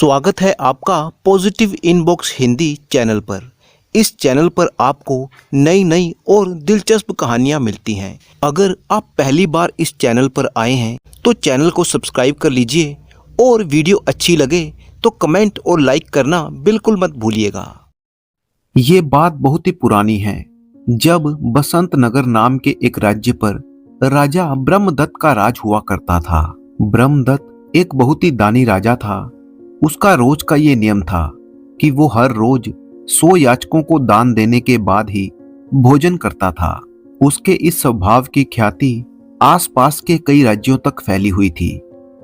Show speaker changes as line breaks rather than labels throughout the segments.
स्वागत है आपका पॉजिटिव इनबॉक्स हिंदी चैनल पर। इस चैनल पर आपको नई नई और दिलचस्प कहानियाँ मिलती हैं। अगर आप पहली बार इस चैनल पर आए हैं तो चैनल को सब्सक्राइब कर लीजिए और वीडियो अच्छी लगे तो कमेंट और लाइक करना बिल्कुल मत भूलिएगा।
ये बात बहुत ही पुरानी है, जब बसंत नगर नाम के एक राज्य पर राजा ब्रह्मदत्त का राज हुआ करता था। ब्रह्मदत्त एक बहुत ही दानी राजा था। उसका रोज का ये नियम था कि वो हर रोज 100 याचकों को दान देने के बाद ही भोजन करता था। उसके इस स्वभाव की ख्याति आसपास के कई राज्यों तक फैली हुई थी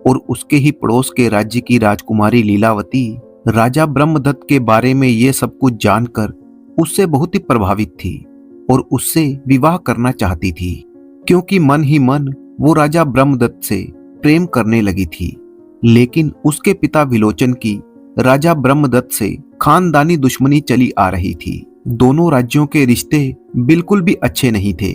और उसके ही पड़ोस के राज्य की राजकुमारी लीलावती राजा ब्रह्मदत्त के बारे में ये सब कुछ जानकर उससे बहुत ही प्रभावित थी और उससे विवाह करना चाहती थी, क्योंकि मन ही मन वो राजा ब्रह्मदत्त से प्रेम करने लगी थी। लेकिन उसके पिता विलोचन की राजा ब्रह्मदत्त से खानदानी दुश्मनी चली आ रही थी। दोनों राज्यों के रिश्ते बिल्कुल भी अच्छे नहीं थे,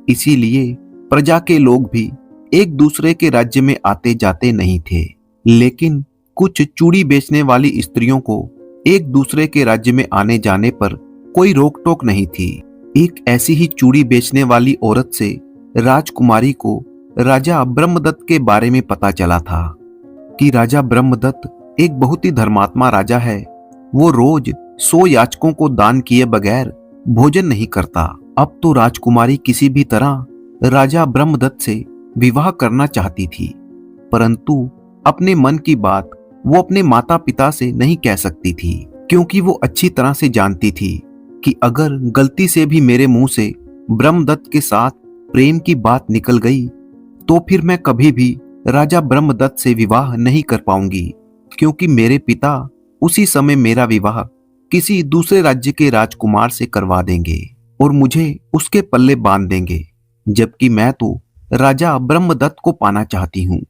इसीलिए प्रजा के लोग भी एक दूसरे के राज्य में आते जाते नहीं थे। लेकिन कुछ चूड़ी बेचने वाली स्त्रियों को एक दूसरे के राज्य में आने जाने पर कोई रोक टोक नहीं थी। एक ऐसी ही चूड़ी बेचने वाली औरत से राजकुमारी को राजा ब्रह्मदत्त के बारे में पता चला था कि राजा ब्रह्मदत्त एक बहुत ही धर्मात्मा राजा है। वो रोज 100 याचकों को दान किए बगैर भोजन नहीं करता। अब तो राजकुमारी किसी भी तरह राजा ब्रह्मदत्त से विवाह करना चाहती थी, परंतु अपने मन की बात वो अपने माता पिता से नहीं कह सकती थी, क्योंकि वो अच्छी तरह से जानती थी कि अगर गलती से भी मेरे मुंह से ब्रह्मदत्त के साथ प्रेम की बात निकल गई तो फिर मैं कभी भी राजा ब्रह्मदत्त से विवाह नहीं कर पाऊंगी, क्योंकि मेरे पिता उसी समय मेरा विवाह किसी दूसरे राज्य के राजकुमार से करवा देंगे और मुझे उसके पल्ले बांध देंगे, जबकि मैं तो राजा ब्रह्मदत्त को पाना चाहती हूँ,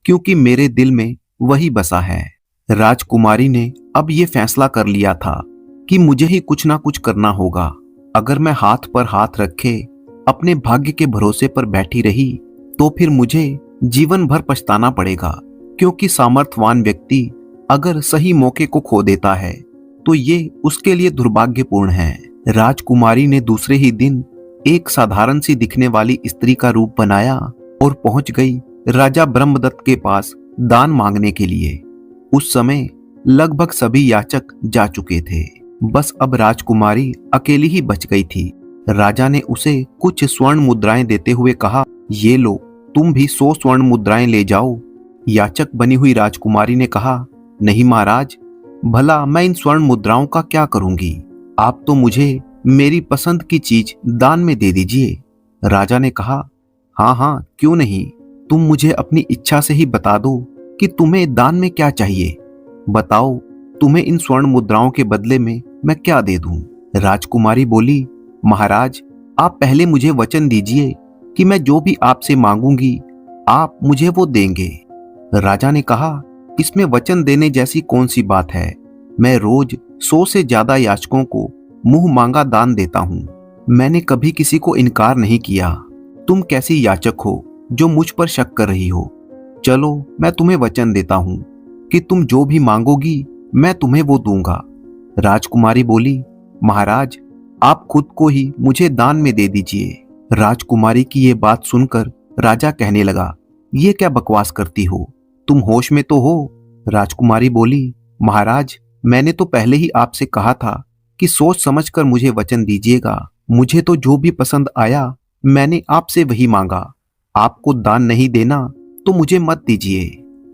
क्योंकि मेरे दिल में वही बसा है। राजकुमारी ने अब ये फैसला कर लिया था कि मुझे ही कुछ ना कुछ करना होगा। अगर मैं हाथ पर हाथ रखे अपने भाग्य के भरोसे पर बैठी रही तो फिर मुझे जीवन भर पछताना पड़ेगा, क्योंकि सामर्थ्यवान व्यक्ति अगर सही मौके को खो देता है तो ये उसके लिए दुर्भाग्यपूर्ण है। राजकुमारी ने दूसरे ही दिन एक साधारण सी दिखने वाली स्त्री का रूप बनाया और पहुंच गई राजा ब्रह्मदत्त के पास दान मांगने के लिए। उस समय लगभग सभी याचक जा चुके थे, बस अब राजकुमारी अकेली ही बच गई थी। राजा ने उसे कुछ स्वर्ण मुद्राएं देते हुए कहा, ये लो, तुम भी 100 स्वर्ण मुद्राएं ले जाओ। याचक बनी हुई राजकुमारी ने कहा, नहीं महाराज, भला मैं इन स्वर्ण मुद्राओं का क्या करूंगी? आप तो मुझे मेरी पसंद की चीज दान में दे दीजिए। राजा ने कहा, हाँ हाँ, क्यों नहीं, तुम मुझे अपनी इच्छा से ही बता दो कि तुम्हें दान में क्या चाहिए। बताओ, तुम्हें इन स्वर्ण मुद्राओं के बदले में मैं क्या दे दूं? राजकुमारी बोली, महाराज, आप पहले मुझे वचन दीजिए कि मैं जो भी आपसे मांगूंगी आप मुझे वो देंगे। राजा ने कहा, इसमें वचन देने जैसी कौन सी बात है? मैं रोज 100 से ज्यादा याचकों को मुंह मांगा दान देता हूँ। मैंने कभी किसी को इनकार नहीं किया। तुम कैसी याचक हो जो मुझ पर शक कर रही हो? चलो, मैं तुम्हें वचन देता हूँ कि तुम जो भी मांगोगी मैं तुम्हें वो दूंगा। राजकुमारी बोली, महाराज, आप खुद को ही मुझे दान में दे दीजिए। राजकुमारी की ये बात सुनकर राजा कहने लगा, ये क्या बकवास करती हो? तुम होश में तो हो? राजकुमारी बोली, महाराज, मैंने तो पहले ही आपसे कहा था कि सोच समझकर मुझे वचन दीजिएगा। मुझे तो जो भी पसंद आया मैंने आपसे वही मांगा। आपको दान नहीं देना तो मुझे मत दीजिए।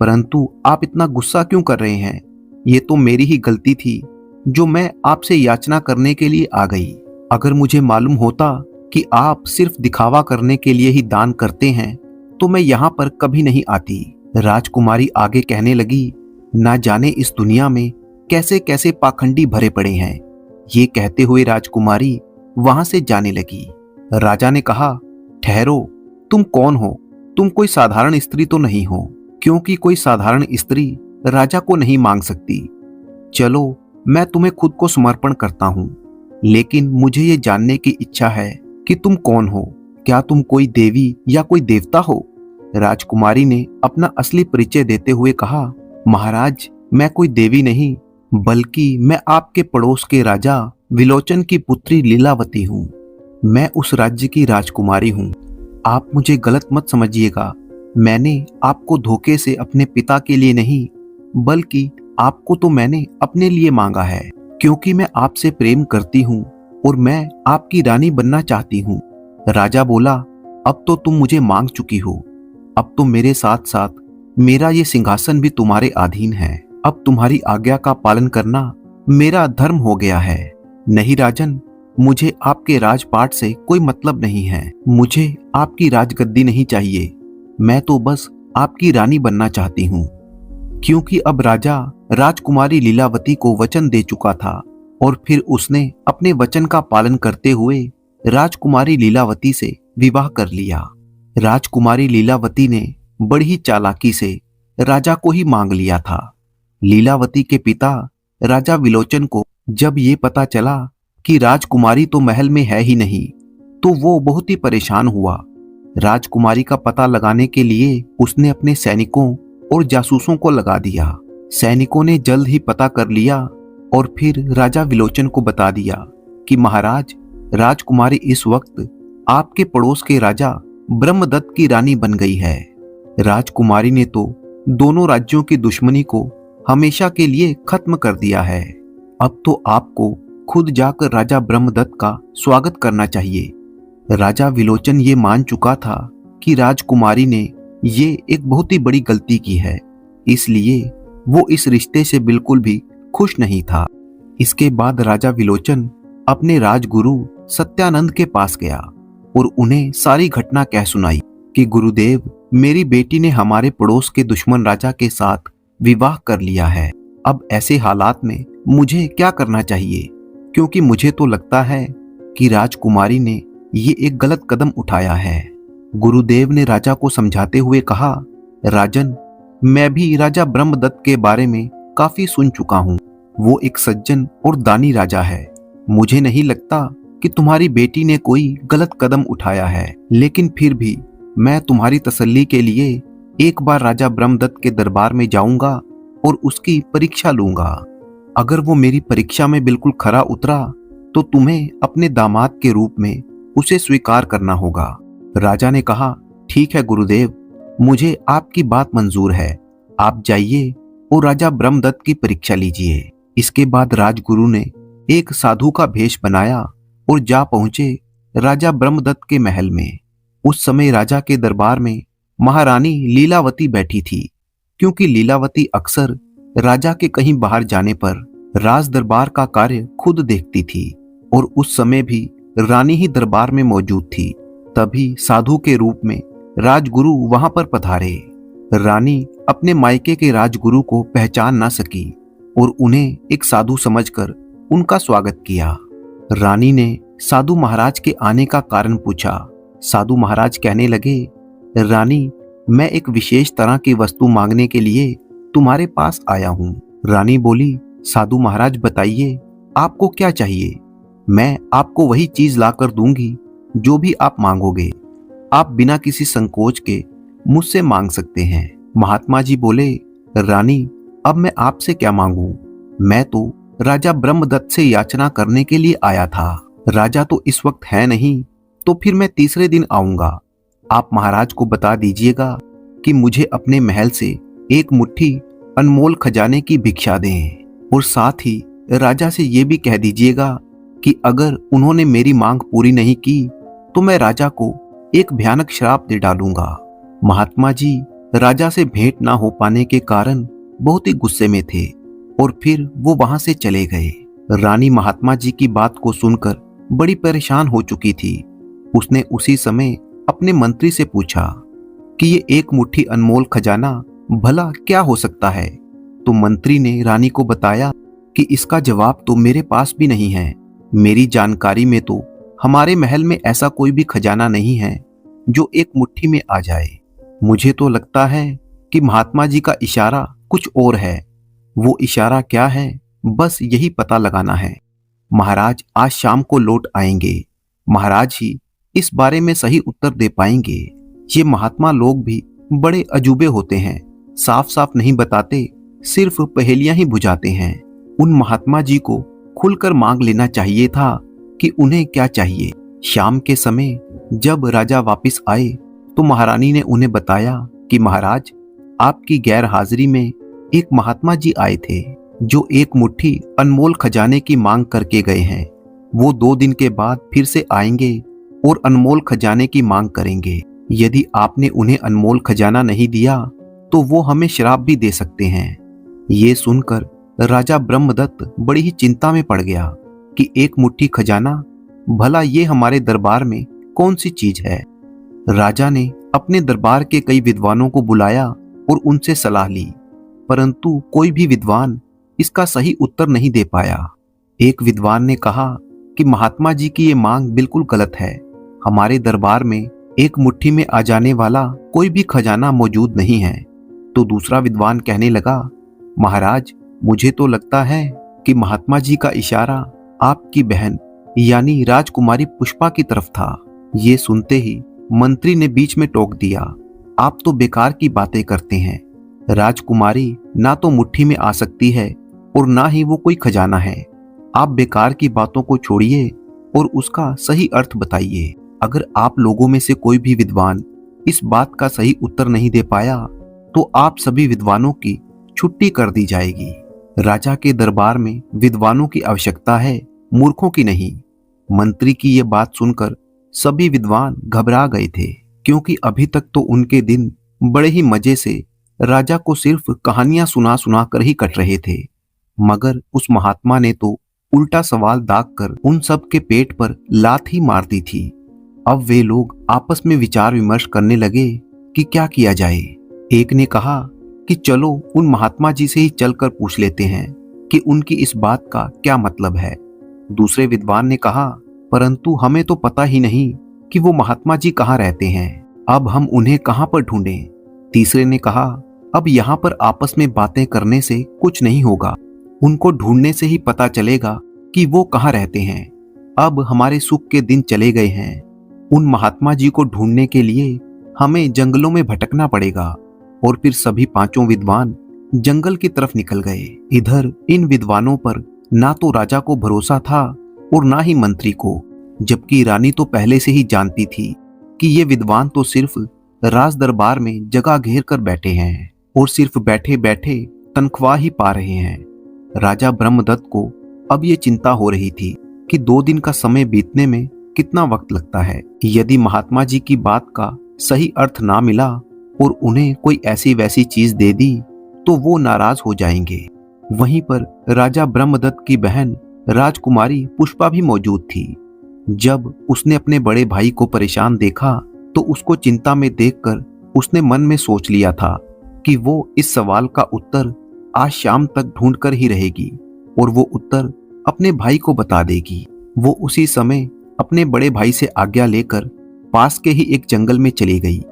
परंतु आप इतना गुस्सा क्यों कर रहे हैं? ये तो मेरी ही गलती थी जो मैं आपसे याचना करने के लिए आ गई। अगर मुझे मालूम होता कि आप सिर्फ दिखावा करने के लिए ही दान करते हैं तो मैं यहाँ पर कभी नहीं आती। राजकुमारी आगे कहने लगी, ना जाने इस दुनिया में कैसे कैसे पाखंडी भरे पड़े हैं। ये कहते हुए राजकुमारी वहां से जाने लगी। राजा ने कहा, ठहरो, तुम कौन हो? तुम कोई साधारण स्त्री तो नहीं हो, क्योंकि कोई साधारण स्त्री राजा को नहीं मांग सकती। चलो, मैं तुम्हें खुद को समर्पण करता हूँ, लेकिन मुझे ये जानने की इच्छा है कि तुम कौन हो? क्या तुम कोई देवी या कोई देवता हो? राजकुमारी ने अपना असली परिचय देते हुए कहा, महाराज, मैं कोई देवी नहीं, बल्कि मैं आपके पड़ोस के राजा विलोचन की पुत्री लीलावती हूँ। मैं उस राज्य की राजकुमारी हूँ। आप मुझे गलत मत समझिएगा। मैंने आपको धोखे से अपने पिता के लिए नहीं, बल्कि आपको तो मैंने अपने लिए मांगा है, क्योंकि मैं आपसे प्रेम करती हूँ और मैं आपकी रानी बनना चाहती हूँ। राजा बोला, अब तो तुम मुझे मांग चुकी हो। अब तो मेरे साथ साथ मेरा ये सिंहासन भी तुम्हारे अधीन है। अब तुम्हारी आज्ञा का पालन करना मेरा धर्म हो गया है। नहीं राजन, मुझे आपके राजपाट से कोई मतलब नहीं है। मुझे आपकी राजगद्दी नहीं चाहिए। मैं तो बस आपकी रानी बनना चाहती हूँ। क्योंकि अब राजा राजकुमारी लीलावती को वचन दे चुका था और फिर उसने अपने वचन का पालन करते हुए राजकुमारी लीलावती से विवाह कर लिया। राजकुमारी लीलावती ने बड़ी ही चालाकी से राजा को ही मांग लिया था। लीलावती के पिता राजा विलोचन को जब ये पता चला कि राजकुमारी तो महल में है ही नहीं, तो वो बहुत ही परेशान हुआ। राजकुमारी का पता लगाने के लिए उसने अपने सैनिकों और जासूसों को लगा दिया। सैनिकों ने जल्द ही पता कर लिया और फिर राजा विलोचन को बता दिया कि महाराज, राजकुमारी इस वक्त आपके पड़ोस के राजा ब्रह्मदत्त की रानी बन गई है। राजकुमारी ने तो दोनों राज्यों की दुश्मनी को हमेशा के लिए खत्म कर दिया है। अब तो आपको खुद जाकर राजा ब्रह्मदत्त का स्वागत करना चाहिए। राजा विलोचन ये मान चुका था कि राजकुमारी ने ये एक बहुत ही बड़ी गलती की है, इसलिए वो इस रिश्ते से बिल्कुल भी खुश नहीं था। इसके बाद राजा विलोचन अपने राजगुरु सत्यानंद के पास गया और उन्हें सारी घटना कह सुनाई कि गुरुदेव, मेरी बेटी ने हमारे पड़ोस के दुश्मन राजा के साथ विवाह कर लिया है। अब ऐसे हालात में मुझे क्या करना चाहिए? क्योंकि मुझे तो लगता है कि राजकुमारी ने ये एक गलत कदम उठाया है। गुरुदेव ने राजा को समझाते हुए कहा, राजन, मैं भी राजा ब्रह्मदत्त के बारे में काफी सुन चुका हूँ। वो एक सज्जन और दानी राजा है। मुझे नहीं लगता कि तुम्हारी बेटी ने कोई गलत कदम उठाया है, लेकिन फिर भी मैं तुम्हारी तसल्ली के लिए एक बार राजा ब्रह्मदत्त के दरबार में जाऊंगा और उसकी परीक्षा लूंगा। अगर वो मेरी परीक्षा में बिल्कुल खरा उतरा तो तुम्हें अपने दामाद के रूप में उसे स्वीकार करना होगा। राजा ने कहा, ठीक है गुरुदेव, मुझे आपकी बात मंजूर है। आप जाइए और राजा ब्रह्मदत्त की परीक्षा लीजिए। इसके बाद राजगुरु ने एक साधु का भेष बनाया और जा पहुंचे राजा ब्रह्मदत्त के महल में। उस समय राजा के दरबार में महारानी लीलावती बैठी थी, क्योंकि लीलावती अक्सर राजा के कहीं बाहर जाने पर राज दरबार का कार्य खुद देखती थी और उस समय भी रानी ही दरबार में मौजूद थी। तभी साधु के रूप में राजगुरु वहां पर पधारे। रानी अपने मायके के राजगुरु को पहचान ना सकी और उन्हें एक साधु समझकर उनका स्वागत किया। रानी ने साधु महाराज के आने का कारण पूछा। साधु महाराज कहने लगे, रानी, मैं एक विशेष तरह की वस्तु मांगने के लिए तुम्हारे पास आया हूँ। रानी बोली, साधु महाराज बताइए, आपको क्या चाहिए? मैं आपको वही चीज लाकर दूंगी जो भी आप मांगोगे। आप बिना किसी संकोच के मुझसे मांग सकते हैं। महात्मा जी बोले, रानी, अब मैं आपसे क्या मांगू? मैं तो राजा ब्रह्मदत्त से याचना करने के लिए आया था। राजा तो इस वक्त है नहीं, तो फिर मैं तीसरे दिन आऊंगा। आप महाराज को बता दीजिएगा कि मुझे अपने महल से एक मुट्ठी अनमोल खजाने की भिक्षा दें और साथ ही राजा से ये भी कह दीजिएगा कि अगर उन्होंने मेरी मांग पूरी नहीं की तो मैं राजा को एक भयानक श्राप दे डालूंगा। महात्मा जी राजा से भेंट ना हो पाने के कारण बहुत ही गुस्से में थे और फिर वो वहां से चले गए। रानी महात्मा जी की बात को सुनकर बड़ी परेशान हो चुकी थी। उसने उसी समय अपने मंत्री से पूछा कि ये एक मुट्ठी अनमोल खजाना भला क्या हो सकता है? तो मंत्री ने रानी को बताया कि इसका जवाब तो मेरे पास भी नहीं है। मेरी जानकारी में तो हमारे महल में ऐसा कोई भी खजाना नहीं है जो एक मुट्ठी में आ जाए। मुझे तो लगता है कि महात्मा जी का इशारा कुछ और है। वो इशारा क्या है, बस यही पता लगाना है। महाराज आज शाम को लौट आएंगे। महाराज ही इस बारे में सही उत्तर दे पाएंगे। ये महात्मा लोग भी बड़े अजूबे होते हैं, साफ साफ नहीं बताते, सिर्फ पहेलियां ही बुझाते हैं। उन महात्मा जी को खुलकर मांग लेना चाहिए था कि उन्हें क्या चाहिए। शाम के समय जब राजा वापस आए तो महारानी ने उन्हें बताया कि महाराज, आपकी गैर हाजिरी में एक महात्मा जी आए थे जो एक मुट्ठी अनमोल खजाने की मांग करके गए हैं। वो 2 दिन के बाद फिर से आएंगे और अनमोल खजाने की मांग करेंगे। यदि आपने उन्हें अनमोल खजाना नहीं दिया तो वो हमें श्राप भी दे सकते हैं। ये सुनकर राजा ब्रह्मदत्त बड़ी ही चिंता में पड़ गया कि एक मुट्ठी खजाना, भला ये हमारे दरबार में कौन सी चीज है। राजा ने अपने दरबार के कई विद्वानों को बुलाया और उनसे सलाह ली, परंतु कोई भी विद्वान इसका सही उत्तर नहीं दे पाया। एक विद्वान ने कहा कि महात्मा जी की ये मांग बिल्कुल गलत है। हमारे दरबार में एक मुट्ठी में आ जाने वाला कोई भी खजाना मौजूद नहीं है। तो दूसरा विद्वान कहने लगा, महाराज, मुझे तो लगता है कि महात्मा जी का इशारा आपकी बहन यानी राजकुमारी पुष्पा की तरफ था। ये सुनते ही मंत्री ने बीच में टोक दिया, आप तो बेकार की बातें करते हैं। राजकुमारी ना तो मुट्ठी में आ सकती है और ना ही वो कोई खजाना है। आप बेकार की बातों को छोड़िए और उसका सही अर्थ बताइए। अगर आप लोगों में से कोई भी विद्वान इस बात का सही उत्तर नहीं दे पाया तो आप सभी विद्वानों की छुट्टी कर दी जाएगी। राजा के दरबार में विद्वानों की आवश्यकता है, मूर्खों की नहीं। मंत्री की ये बात सुनकर सभी विद्वान घबरा गए थे, क्योंकि अभी तक तो उनके दिन बड़े ही मजे से राजा को सिर्फ कहानियां सुना सुना कर ही कट रहे थे। मगर उस महात्मा ने तो उल्टा सवाल दागकर उन सब के पेट पर लात ही मार दी थी। अब वे लोग आपस में विचार विमर्श करने लगे कि क्या किया जाए। एक ने कहा कि चलो उन महात्मा जी से ही चलकर पूछ लेते हैं कि उनकी इस बात का क्या मतलब है। दूसरे विद्वान ने कहा, परंतु हमें तो पता ही नहीं कि वो महात्मा जी कहाँ रहते हैं, अब हम उन्हें कहाँ पर ढूंढें। तीसरे ने कहा, अब यहाँ पर आपस में बातें करने से कुछ नहीं होगा, उनको ढूंढने से ही पता चलेगा कि वो कहाँ रहते हैं। अब हमारे सुख के दिन चले गए हैं। उन महात्मा जी को ढूंढने के लिए हमें जंगलों में भटकना पड़ेगा। और फिर सभी पांचों विद्वान जंगल की तरफ निकल गए। इधर इन विद्वानों पर ना तो राजा को भरोसा था और ना ही मंत्री को, जबकि रानी तो पहले से ही जानती थी कि ये विद्वान तो सिर्फ राज दरबार में जगह घेर कर बैठे हैं और सिर्फ बैठे बैठे तनख्वाह ही पा रहे हैं। राजा ब्रह्मदत्त को अब ये चिंता हो रही थी कि 2 दिन का समय बीतने में कितना वक्त लगता है। यदि महात्मा जी की बात का सही अर्थ ना मिला और उन्हें कोई ऐसी वैसी चीज दे दी तो वो नाराज हो जाएंगे। वहीं पर राजा ब्रह्मदत्त की बहन राजकुमारी पुष्पा भी मौजूद थी। जब उसने अपने बड़े भाई को परेशान देखा तो उसको चिंता में देखकर उसने मन में सोच लिया था कि वो इस सवाल का उत्तर आज शाम तक ढूंढ कर ही रहेगी और वो उत्तर अपने भाई को बता देगी। वो उसी समय अपने बड़े भाई से आज्ञा लेकर पास के ही एक जंगल में चली गई।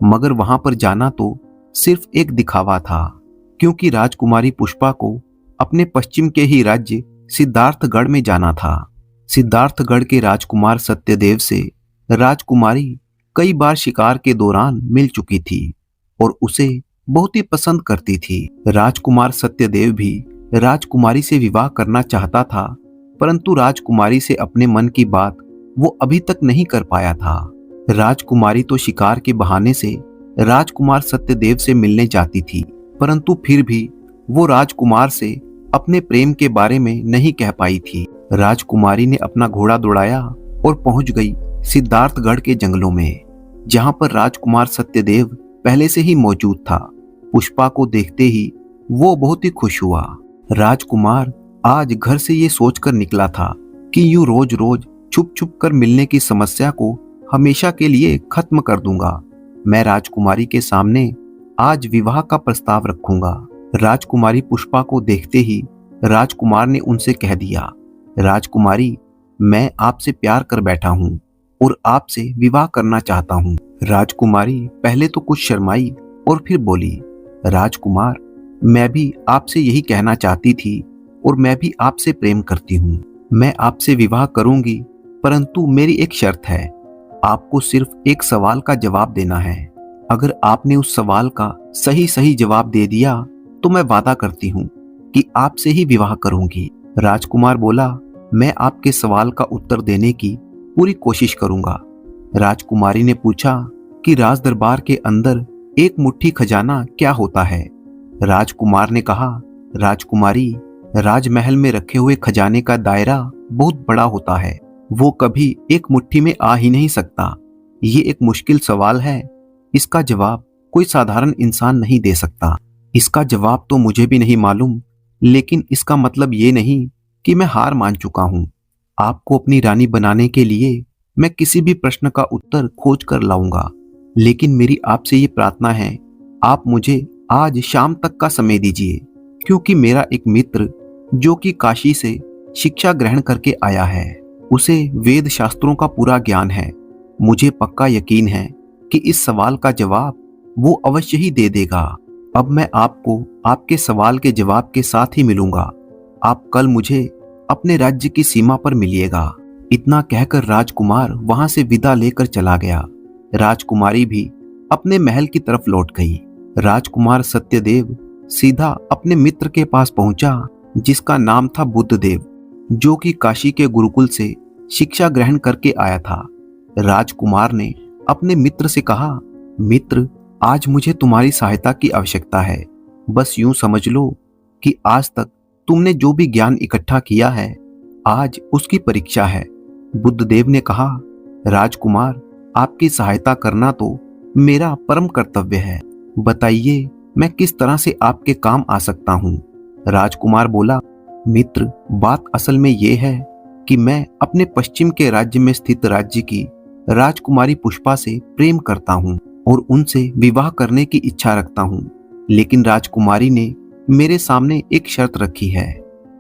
मगर वहां पर जाना तो सिर्फ एक दिखावा था, क्योंकि राजकुमारी पुष्पा को अपने पश्चिम के ही राज्य सिद्धार्थगढ़ में जाना था। सिद्धार्थगढ़ के राजकुमार सत्यदेव से राजकुमारी कई बार शिकार के दौरान मिल चुकी थी और उसे बहुत ही पसंद करती थी। राजकुमार सत्यदेव भी राजकुमारी से विवाह करना चाहता था, परंतु राजकुमारी से अपने मन की बात वो अभी तक नहीं कर पाया था। राजकुमारी तो शिकार के बहाने से राजकुमार सत्यदेव से मिलने जाती थी, परंतु फिर भी वो राजकुमार से अपने प्रेम के बारे में नहीं कह पाई थी। राजकुमारी ने अपना घोड़ा दौड़ाया और पहुंच गई सिद्धार्थगढ़ के जंगलों में, जहां पर राजकुमार सत्यदेव पहले से ही मौजूद था। पुष्पा को देखते ही वो बहुत ही खुश हुआ। राजकुमार आज घर से ये सोचकर निकला था कि यूं रोज रोज छुप छुप कर मिलने की समस्या को हमेशा के लिए खत्म कर दूंगा। मैं राजकुमारी के सामने आज विवाह का प्रस्ताव रखूंगा। राजकुमारी पुष्पा को देखते ही राजकुमार ने उनसे कह दिया, राजकुमारी, मैं आपसे प्यार कर बैठा हूँ और आपसे विवाह करना चाहता हूँ। राजकुमारी पहले तो कुछ शर्माई और फिर बोली, राजकुमार, मैं भी आपसे यही कहना चाहती थी और मैं भी आपसे प्रेम करती हूँ। मैं आपसे विवाह करूंगी, परंतु मेरी एक शर्त है। आपको सिर्फ एक सवाल का जवाब देना है। अगर आपने उस सवाल का सही सही जवाब दे दिया तो मैं वादा करती हूँ कि आपसे ही विवाह करूंगी। राजकुमार बोला, मैं आपके सवाल का उत्तर देने की पूरी कोशिश करूंगा। राजकुमारी ने पूछा कि राज दरबार के अंदर एक मुट्ठी खजाना क्या होता है। राजकुमार ने कहा, राजकुमारी, राजमहल में रखे हुए खजाने का दायरा बहुत बड़ा होता है, वो कभी एक मुट्ठी में आ ही नहीं सकता। ये एक मुश्किल सवाल है, इसका जवाब कोई साधारण इंसान नहीं दे सकता। इसका जवाब तो मुझे भी नहीं मालूम, लेकिन इसका मतलब ये नहीं कि मैं हार मान चुका हूं। आपको अपनी रानी बनाने के लिए मैं किसी भी प्रश्न का उत्तर खोज कर लाऊंगा, लेकिन मेरी आपसे ये प्रार्थना है, आप मुझे आज शाम तक का समय दीजिए, क्योंकि मेरा एक मित्र जो कि काशी से शिक्षा ग्रहण करके आया है, उसे वेद शास्त्रों का पूरा ज्ञान है। मुझे पक्का यकीन है कि इस सवाल का जवाब वो अवश्य ही दे देगा। अब मैं आपको आपके सवाल के जवाब के साथ ही मिलूंगा। आप कल मुझे अपने राज्य की सीमा पर मिलिएगा। इतना कहकर राजकुमार वहां से विदा लेकर चला गया। राजकुमारी भी अपने महल की तरफ लौट गई। राजकुमार सत्यदेव सीधा अपने मित्र के पास पहुंचा, जिसका नाम था बुद्धदेव, जो कि काशी के गुरुकुल से शिक्षा ग्रहण करके आया था। राजकुमार ने अपने मित्र से कहा, मित्र, आज मुझे तुम्हारी सहायता की आवश्यकता है। बस यूं समझ लो कि आज तक तुमने जो भी ज्ञान इकट्ठा किया है, आज उसकी परीक्षा है। बुद्धदेव ने कहा, राजकुमार, आपकी सहायता करना तो मेरा परम कर्तव्य है। बताइए, मैं किस तरह से आपके काम आ सकता हूँ। राजकुमार बोला, मित्र, बात असल में ये है कि मैं अपने पश्चिम के राज्य में स्थित राज्य की राजकुमारी पुष्पा से प्रेम करता हूँ और उनसे विवाह करने की इच्छा रखता हूँ। लेकिन राजकुमारी ने मेरे सामने एक शर्त रखी है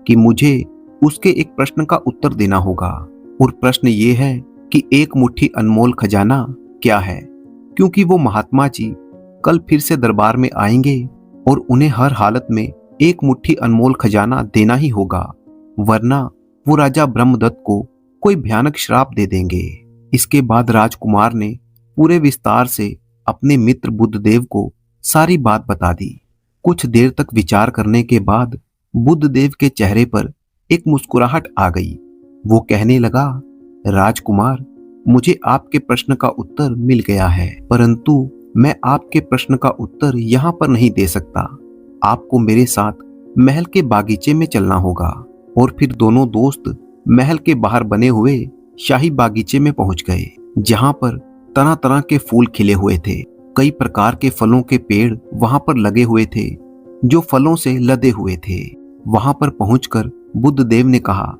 कि मुझे उसके एक प्रश्न का उत्तर देना होगा, और प्रश्न ये है कि एक मुट्ठी अनमोल खजाना क्या है, क्योंकि वो महात्मा जी कल फिर से दरबार में आएंगे और उन्हें हर हालत में एक मुट्ठी अनमोल खजाना देना ही होगा, वरना वो राजा ब्रह्मदत्त को कोई भयानक श्राप दे देंगे। इसके बाद राजकुमार ने पूरे विस्तार से अपने मित्र बुद्धदेव को सारी बात बता दी। कुछ देर तक विचार करने के बाद बुद्धदेव के चेहरे पर एक मुस्कुराहट आ गई। वो कहने लगा, राजकुमार, मुझे आपके प्रश्न का उत्तर मिल गया है, परंतु मैं आपके प्रश्न का उत्तर यहाँ पर नहीं दे सकता। आपको मेरे साथ महल के बागीचे में चलना होगा। और फिर दोनों दोस्त महल के बाहर बने हुए शाही बागीचे में पहुंच गए, जहां पर तरह तरह के फूल खिले हुए थे। कई प्रकार के फलों के पेड़ वहां पर लगे हुए थे, जो फलों से लदे हुए थे। वहां पर पहुंचकर बुद्धदेव ने कहा,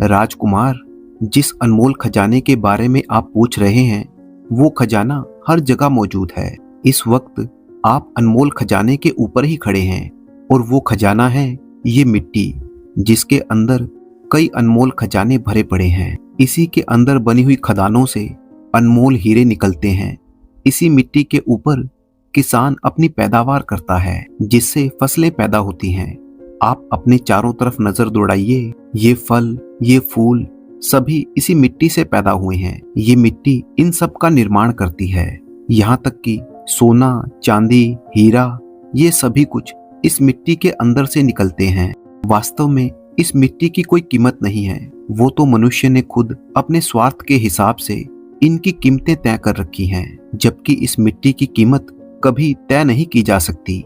राजकुमार, जिस अनमोल खजाने के बारे में आप पूछ रहे हैं, वो खजाना हर जगह मौजूद है। इस वक्त आप अनमोल खजाने के ऊपर ही खड़े हैं, और वो खजाना है ये मिट्टी, जिसके अंदर कई अनमोल खजाने भरे पड़े हैं। इसी के अंदर बनी हुई खदानों से अनमोल हीरे निकलते हैं। इसी मिट्टी के ऊपर किसान अपनी पैदावार करता है, जिससे फसलें पैदा होती हैं। आप अपने चारों तरफ नजर दौड़ाइए, ये फल, ये फूल सभी इसी मिट्टी से पैदा हुए हैं। ये मिट्टी इन सब का निर्माण करती है। यहाँ तक कि सोना, चांदी, हीरा, ये सभी कुछ इस मिट्टी के अंदर से निकलते हैं। वास्तव में इस मिट्टी की कोई कीमत नहीं है, वो तो मनुष्य ने खुद अपने स्वार्थ के हिसाब से इनकी कीमतें तय कर रखी हैं, जबकि इस मिट्टी की कीमत कभी तय नहीं की जा सकती।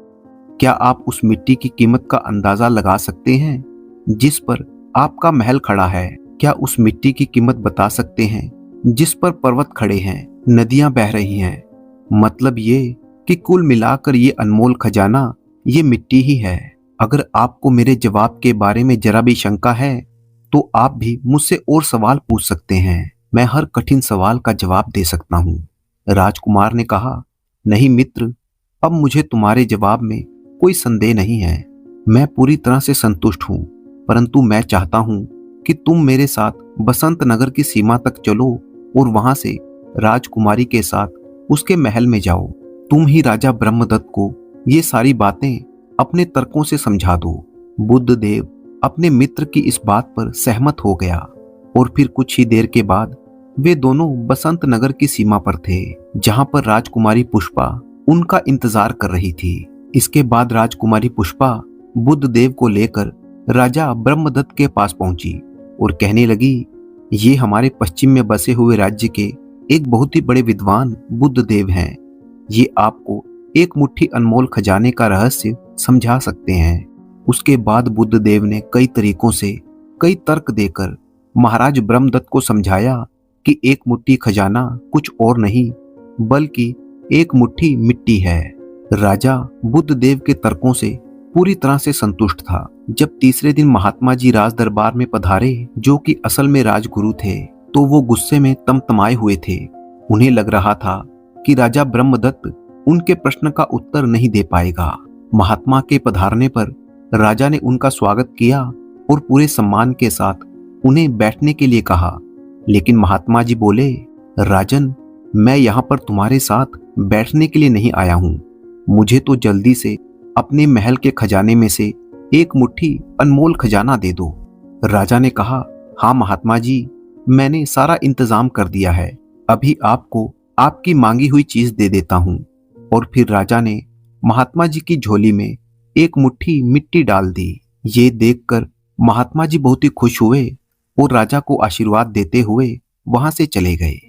क्या आप उस मिट्टी की कीमत का अंदाजा लगा सकते हैं जिस पर आपका महल खड़ा है? क्या उस मिट्टी की कीमत बता सकते हैं जिस पर पर्वत खड़े हैं, नदियां बह रही हैं? मतलब ये कि कुल मिलाकर ये अनमोल खजाना ये मिट्टी ही है। अगर आपको मेरे जवाब के बारे में जरा भी शंका है तो आप भी मुझसे और सवाल पूछ सकते हैं। मैं हर कठिन सवाल का जवाब दे सकता हूँ। राजकुमार ने कहा, नहीं मित्र, अब मुझे तुम्हारे जवाब में कोई संदेह नहीं है। मैं पूरी तरह से संतुष्ट हूँ, परंतु मैं चाहता हूँ कि तुम मेरे साथ बसंत नगर की सीमा तक चलो और वहां से राजकुमारी के साथ उसके महल में जाओ। तुम ही राजा ब्रह्मदत्त को ये सारी बातें अपने तर्कों से समझा दो। बुद्धदेव अपने मित्र की इस बात पर सहमत हो गया, और फिर कुछ ही देर के बाद वे दोनों बसंत नगर की सीमा पर थे, जहां पर राजकुमारी पुष्पा उनका इंतजार कर रही थी। इसके बाद राजकुमारी पुष्पा बुद्धदेव को लेकर राजा ब्रह्मदत्त के पास पहुंची और कहने लगी, ये हमारे पश्चिम में बसे हुए राज्य के एक बहुत ही बड़े विद्वान बुद्धदेव हैं। ये आपको एक मुट्ठी अनमोल खजाने का रहस्य समझा सकते हैं। उसके बाद बुद्धदेव ने कई तरीकों से कई तर्क देकर महाराज ब्रह्मदत्त को समझाया कि एक मुट्ठी खजाना कुछ और नहीं बल्कि एक मुट्ठी मिट्टी है। राजा बुद्धदेव के तर्कों से पूरी तरह से संतुष्ट था। जब तीसरे दिन महात्मा जी राज दरबार में पधारे, जो कि असल में राजगुरु थे, तो वो गुस्से में तमतमाए हुए थे। उन्हें लग रहा था कि राजा ब्रह्मदत्त उनके प्रश्न का उत्तर नहीं दे पाएगा। महात्मा के पधारने पर राजा ने उनका स्वागत किया और पूरे सम्मान के साथ उन्हें बैठने के लिए कहा। लेकिन महात्मा जी बोले, राजन, मैं यहाँ पर तुम्हारे साथ बैठने के लिए नहीं आया हूँ। मुझे तो जल्दी से अपने महल के खजाने में से एक मुट्ठी अनमोल खजाना दे दो। राजा ने कहा, हाँ महात्मा जी, मैंने सारा इंतजाम कर दिया है। अभी आपको आपकी मांगी हुई चीज दे देता हूँ। और फिर राजा ने महात्मा जी की झोली में एक मुट्ठी मिट्टी डाल दी। ये देखकर महात्मा जी बहुत ही खुश हुए और राजा को आशीर्वाद देते हुए वहां से चले गए।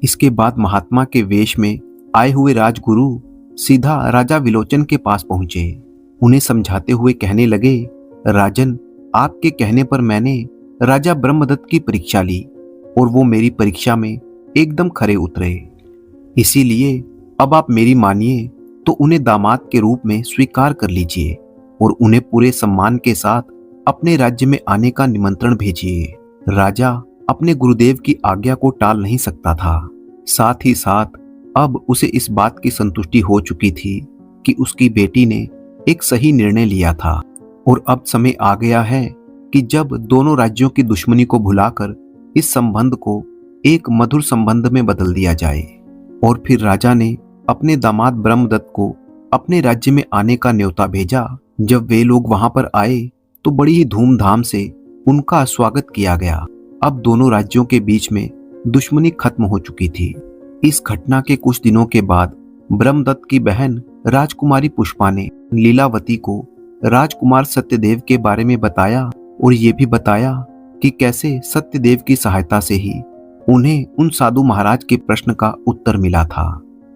इसके बाद महात्मा के वेश में आए हुए राजगुरु सीधा राजा विलोचन के पास पहुंचे। उन्हें समझाते हुए कहने लगे, राजन, आपके कहने पर मैंने राजा ब्रह्मदत्त की परीक्षा ली और वो मेरी परीक्षा में एकदम खरे उतरे। इसीलिए अब आप मेरी मानिए तो उन्हें दामाद के रूप में स्वीकार कर लीजिए और उन्हें पूरे सम्मान के साथ अपने राज्य में आने का निमंत्रण भेजिए। राजा अपने गुरुदेव की आज्ञा को टाल नहीं सकता था। साथ ही साथ अब उसे इस बात की संतुष्टि हो चुकी थी कि उसकी बेटी ने एक सही निर्णय लिया था और अब समय आ गया है कि जब दोनों राज्यों की दुश्मनी को भुलाकर इस संबंध को एक मधुर संबंध में बदल दिया जाए। और फिर राजा ने अपने दामाद ब्रह्मदत्त को अपने राज्य में आने का न्योता भेजा। जब वे लोग वहां पर आए तो बड़ी ही धूमधाम से उनका स्वागत किया गया। अब दोनों राज्यों के बीच में दुश्मनी खत्म हो चुकी थी। इस घटना के कुछ दिनों के बाद ब्रह्मदत्त की बहन राजकुमारी पुष्पा ने लीलावती को राजकुमार सत्यदेव के बारे में बताया और ये भी बताया कि कैसे सत्यदेव की सहायता से ही उन्हें उन साधु महाराज के प्रश्न का उत्तर मिला था।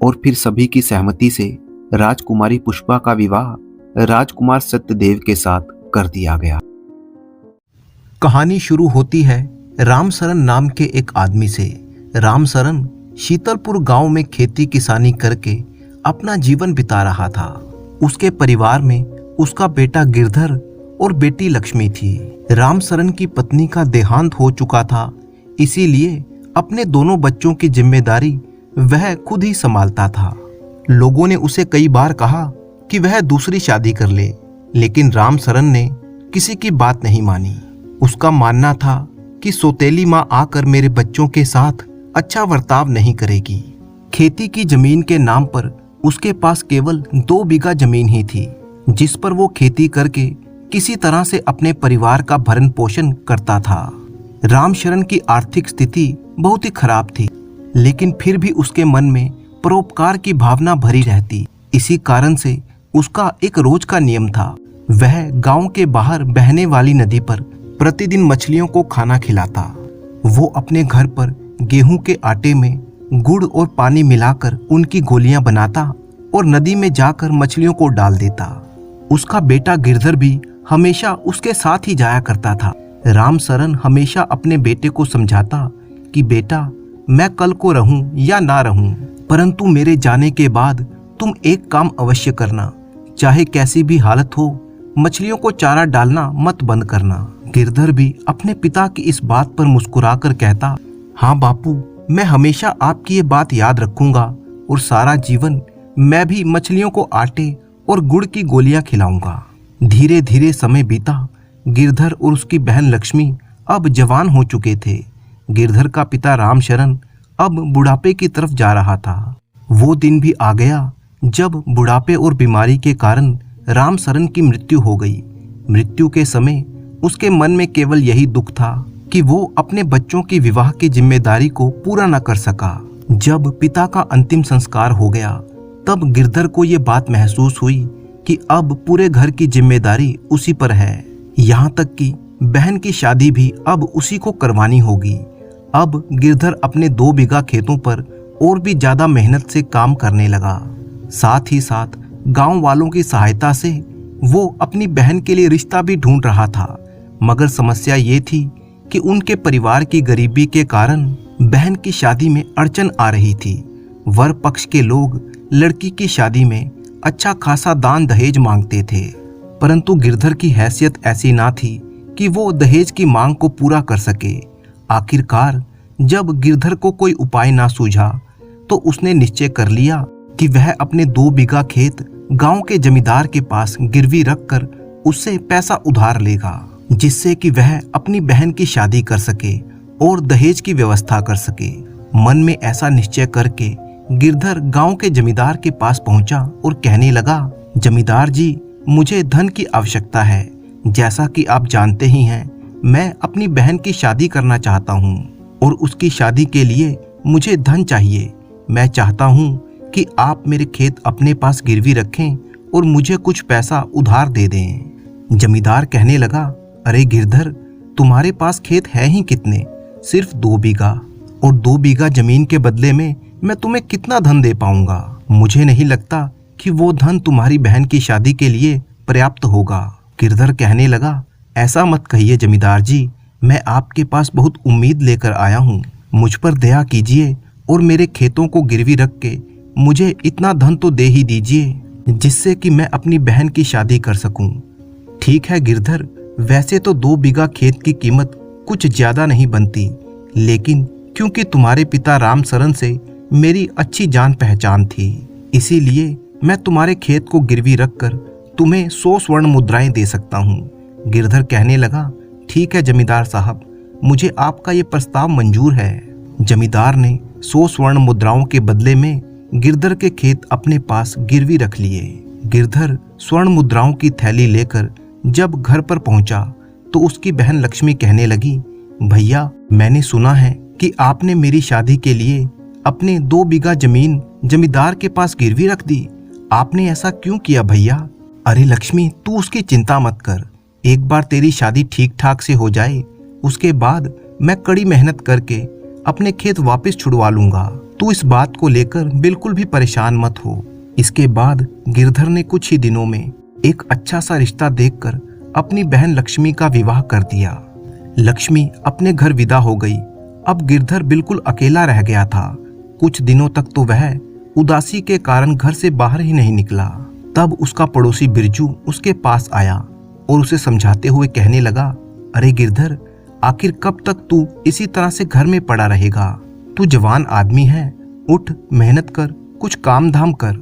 और फिर सभी की सहमति से राजकुमारी पुष्पा का विवाह राजकुमार सत्यदेव के साथ कर दिया गया।
कहानी शुरू होती है रामसरन नाम के एक आदमी से। रामसरन शीतलपुर गांव में खेती किसानी करके अपना जीवन बिता रहा था। उसके परिवार में उसका बेटा गिरधर और बेटी लक्ष्मी थी। रामसरन की पत्नी का देहांत हो चुका था, इसीलिए अपने दोनों बच्चों की जिम्मेदारी वह खुद ही संभालता था। लोगों ने उसे कई बार कहा कि वह दूसरी शादी कर ले, लेकिन रामसरन ने किसी की बात नहीं मानी। उसका मानना था कि सौतेली माँ आकर मेरे बच्चों के साथ अच्छा बर्ताव नहीं करेगी। खेती की जमीन के नाम पर उसके पास केवल 2 बीघा जमीन ही थी, जिस पर वो खेती करके किसी तरह से अपने परिवार का भरण पोषण करता था। रामशरण की आर्थिक स्थिति बहुत ही खराब थी, लेकिन फिर भी उसके मन में परोपकार की भावना भरी रहती। इसी कारण से उसका एक रोज का नियम था। वह गांव के बाहर बहने वाली नदी पर प्रतिदिन मछलियों को खाना खिलाता। वो अपने घर पर गेहूं के आटे में गुड़ और पानी मिलाकर उनकी गोलियां बनाता और नदी में जाकर मछलियों को डाल देता। उसका बेटा गिरधर भी हमेशा उसके साथ ही जाया करता था। रामसरन हमेशा अपने बेटे को समझाता कि बेटा, मैं कल को रहूं या ना रहूं, परंतु मेरे जाने के बाद तुम एक काम अवश्य करना, चाहे कैसी भी हालत हो, मछलियों को चारा डालना मत बंद करना। गिरधर भी अपने पिता की इस बात पर मुस्कुराकर कहता, हाँ बापू, मैं हमेशा आपकी ये बात याद रखूंगा और सारा जीवन मैं भी मछलियों को आटे और गुड़ की गोलियां खिलाऊंगा। धीरे धीरे समय बीता। गिरधर और उसकी बहन लक्ष्मी अब जवान हो चुके थे। गिरधर का पिता रामशरण अब बुढ़ापे की तरफ जा रहा था। वो दिन भी आ गया जब बुढ़ापे और बीमारी के कारण रामशरण की मृत्यु हो गई। मृत्यु के समय उसके मन में केवल यही दुख था कि वो अपने बच्चों की विवाह की जिम्मेदारी को पूरा न कर सका। जब पिता का अंतिम संस्कार हो गया, तब गिरधर को ये बात महसूस हुई कि अब पूरे घर की जिम्मेदारी उसी पर है। यहाँ तक कि बहन की शादी भी अब उसी को करवानी होगी। अब गिरधर अपने 2 बीघा खेतों पर और भी ज्यादा मेहनत से काम करने लगा। साथ ही साथ गांव वालों की सहायता से वो अपनी बहन के लिए रिश्ता भी ढूंढ रहा था। मगर समस्या ये थी कि उनके परिवार की गरीबी के कारण बहन की शादी में अड़चन आ रही थी। वर पक्ष के लोग लड़की की शादी में अच्छा खासा दान दहेज मांगते थे, परंतु गिरधर की हैसियत ऐसी ना थी कि वो दहेज की मांग को पूरा कर सके। आखिरकार जब गिरधर को कोई उपाय ना सूझा तो उसने निश्चय कर लिया कि वह अपने 2 बीघा खेत गांव के जमींदार के पास गिरवी रखकर उससे पैसा उधार लेगा, जिससे कि वह अपनी बहन की शादी कर सके और दहेज की व्यवस्था कर सके। मन में ऐसा निश्चय करके गिरधर गांव के जमींदार के पास पहुंचा और कहने लगा, जमींदार जी, मुझे धन की आवश्यकता है। जैसा कि आप जानते ही हैं, मैं अपनी बहन की शादी करना चाहता हूं और उसकी शादी के लिए मुझे धन चाहिए। मैं चाहता हूं कि आप मेरे खेत अपने पास गिरवी रखें और मुझे कुछ पैसा उधार दे दें। जमींदार कहने लगा, अरे गिरधर, तुम्हारे पास खेत है ही कितने? सिर्फ 2 बीघा, और 2 बीघा जमीन के बदले में मैं तुम्हें कितना धन दे पाऊंगा? मुझे नहीं लगता कि वो धन तुम्हारी बहन की शादी के लिए पर्याप्त होगा। गिरधर कहने लगा, ऐसा मत कहिए जमींदार जी, मैं आपके पास बहुत उम्मीद लेकर आया हूँ। मुझ पर दया कीजिए और मेरे खेतों को गिरवी रख के मुझे इतना धन तो दे ही दीजिए जिससे कि मैं अपनी बहन की शादी कर सकूं। ठीक है गिरधर, वैसे तो 2 बीघा खेत की कीमत कुछ ज्यादा नहीं बनती, लेकिन क्योंकि तुम्हारे पिता रामसरन से मेरी अच्छी जान पहचान थी, इसीलिए मैं तुम्हारे खेत को गिरवी रखकर तुम्हें 100 स्वर्ण मुद्राएं दे सकता हूँ। गिरधर कहने लगा, ठीक है जमींदार साहब, मुझे आपका ये प्रस्ताव मंजूर है। जमींदार ने 100 स्वर्ण मुद्राओं के बदले में गिरधर के खेत अपने पास गिरवी रख लिए। गिरधर स्वर्ण मुद्राओं की थैली लेकर जब घर पर पहुंचा तो उसकी बहन लक्ष्मी कहने लगी, भैया, मैंने सुना है कि आपने मेरी शादी के लिए अपने 2 बीघा जमीन जमींदार के पास गिरवी रख दी। आपने ऐसा क्यों किया भैया? अरे लक्ष्मी, तू उसकी चिंता मत कर। एक बार तेरी शादी ठीक ठाक से हो जाए, उसके बाद मैं कड़ी मेहनत करके अपने खेत वापस छुड़वा लूंगा। तू इस बात को लेकर बिल्कुल भी परेशान मत हो। इसके बाद गिरधर ने कुछ ही दिनों में एक अच्छा सा रिश्ता देखकर अपनी बहन लक्ष्मी का विवाह कर दिया। लक्ष्मी अपने घर विदा हो गई। अब गिरधर बिल्कुल अकेला रह गया था। कुछ दिनों तक तो वह उदासी के कारण घर से बाहर ही नहीं निकला। तब उसका पड़ोसी बिरजू उसके पास आया और उसे समझाते हुए कहने लगा, अरे गिरधर, आखिर कब तक तू इसी तरह से घर में पड़ा रहेगा? तू जवान आदमी है, उठ, मेहनत कर, कुछ काम धाम कर।